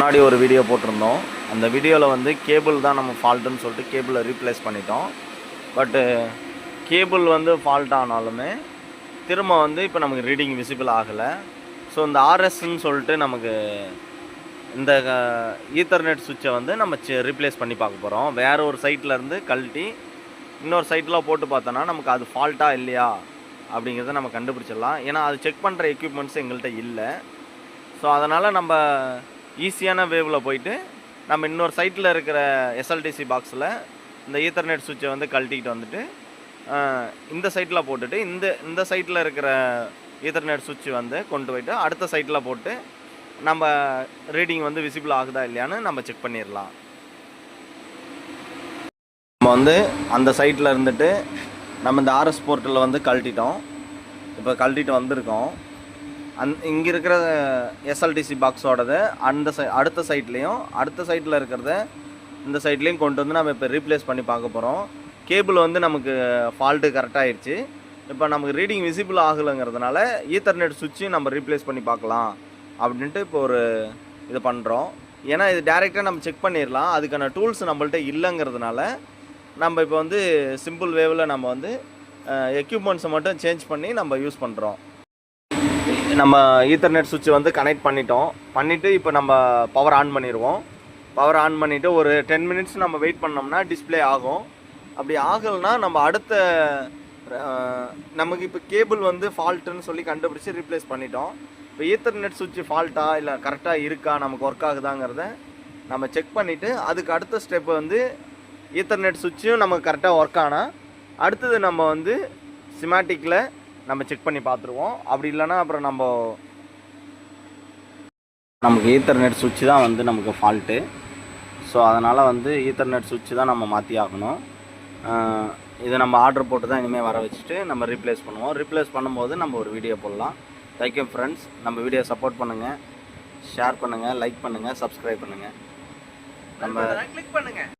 முன்னாடி ஒரு வீடியோ போட்டிருந்தோம். அந்த வீடியோவில் வந்து கேபிள் தான் நம்ம ஃபால்ட்டுன்னு சொல்லிட்டு கேபிளை ரீப்ளேஸ் பண்ணிட்டோம். பட்டு கேபிள் வந்து ஃபால்ட் ஆனாலுமே திரும்ப வந்து இப்போ நமக்கு ரீடிங் விசிபிள் ஆகலை. ஸோ இந்த ஆர்எஸ்ன்னு சொல்லிட்டு நமக்கு இந்த ஈத்தர்நெட் சுவிட்சை வந்து நம்ம ரீப்ளேஸ் பண்ணி பார்க்க போகிறோம். வேறு ஒரு சைட்லேருந்து கழட்டி இன்னொரு சைட்டில் போட்டு பார்த்தோன்னா நமக்கு அது ஃபால்ட்டாக இல்லையா அப்படிங்கிறத நம்ம கண்டுபிடிச்சிடலாம். ஏன்னா அது செக் பண்ணுற எக்யூப்மெண்ட்ஸ் எங்கள்கிட்ட இல்லை. ஸோ அதனால் நம்ம ஈஸியான வேவில் போயிட்டு நம்ம இன்னொரு சைட்டில் இருக்கிற எஸ்எல்டிசி பாக்ஸில் இந்த ஈத்தர்நெட் சுவிட்சை வந்து கழட்டிக்கிட்டு வந்துட்டு இந்த சைட்டில் போட்டுட்டு இந்த சைட்டில் இருக்கிற ஈத்தர்நெட் சுவிட்ச் வந்து கொண்டு போயிட்டு அடுத்த சைட்டில் போட்டு நம்ம ரீடிங் வந்து விசிபிள் ஆகுதா இல்லையான்னு நம்ம செக் பண்ணிடலாம். நம்ம வந்து அந்த சைட்டில் இருந்துட்டு நம்ம இந்த ஆர்எஸ் போர்ட்டில் வந்து கழட்டிட்டோம். இப்போ கழட்டிட்டு வந்திருக்கோம். இங்கே இருக்கிற எஸ்எல்டிசி பாக்ஸோடது அடுத்த சைட்டில் இருக்கிறத இந்த சைட்லேயும் கொண்டு வந்து நம்ம இப்போ ரீப்ளேஸ் பண்ணி பார்க்க போகிறோம். கேபிள் வந்து நமக்கு ஃபால்ட்டு கரெக்டாகிடுச்சு. இப்போ நமக்கு ரீடிங் விசிபிள் ஆகலைங்கிறதுனால ஈத்தர்நெட் சுவிட்சையும் நம்ம ரீப்ளேஸ் பண்ணி பார்க்கலாம் அப்படின்ட்டு இப்போ ஒரு இது பண்ணுறோம். ஏன்னா இது டேரெக்டாக நம்ம செக் பண்ணிடலாம். அதுக்கான டூல்ஸ் நம்மள்ட்ட இல்லைங்கிறதுனால நம்ம இப்போ வந்து சிம்பிள் வேவில் நம்ம வந்து எக்யூப்மெண்ட்ஸை மட்டும் சேஞ்ச் பண்ணி நம்ம யூஸ் பண்ணுறோம். நம்ம ஈத்தர்நெட் சுவிட்சை வந்து கனெக்ட் பண்ணிவிட்டு இப்போ நம்ம பவர் ஆன் பண்ணிடுவோம். பவர் ஆன் பண்ணிவிட்டு ஒரு 10 மினிட்ஸ் நம்ம வெயிட் பண்ணோம்னா டிஸ்பிளே ஆகும். அப்படி ஆகலைன்னா நம்ம அடுத்த நமக்கு இப்போ கேபிள் வந்து ஃபால்ட்டுன்னு சொல்லி கண்டுபிடிச்சி ரீப்ளேஸ் பண்ணிட்டோம். இப்போ ஈத்தர்நெட் சுவிட்ச் ஃபால்ட்டா இல்லை கரெக்டாக இருக்கா நமக்கு ஒர்க் ஆகுதாங்கிறத நம்ம செக் பண்ணிவிட்டு அதுக்கு அடுத்த ஸ்டெப்பு வந்து ஈத்தர்நெட் சுவிட்சும் நமக்கு கரெக்டாக ஒர்க் ஆனால் அடுத்தது நம்ம வந்து சிமாட்டிக்கில் நம்ம செக் பண்ணி பார்த்துருவோம். அப்படி இல்லைன்னா அப்புறம் நமக்கு ஈத்தர்நெட் சுவிட்ச் தான் வந்து நமக்கு ஃபால்ட்டு. ஸோ அதனால் வந்து ஈத்தர்நெட் சுவிட்ச் தான் நம்ம மாற்றி ஆகணும். இதை நம்ம ஆர்டர் போட்டு தான் இனிமேல் வர வச்சுட்டு நம்ம ரீப்ளேஸ் பண்ணுவோம். ரீப்ளேஸ் பண்ணும்போது நம்ம ஒரு வீடியோ போடலாம். Thank you friends. நம்ம வீடியோ சப்போர்ட் பண்ணுங்கள், ஷேர் பண்ணுங்கள், லைக் பண்ணுங்கள், சப்ஸ்கிரைப் பண்ணுங்கள். நம்ம கிளிக் பண்ணுங்கள்.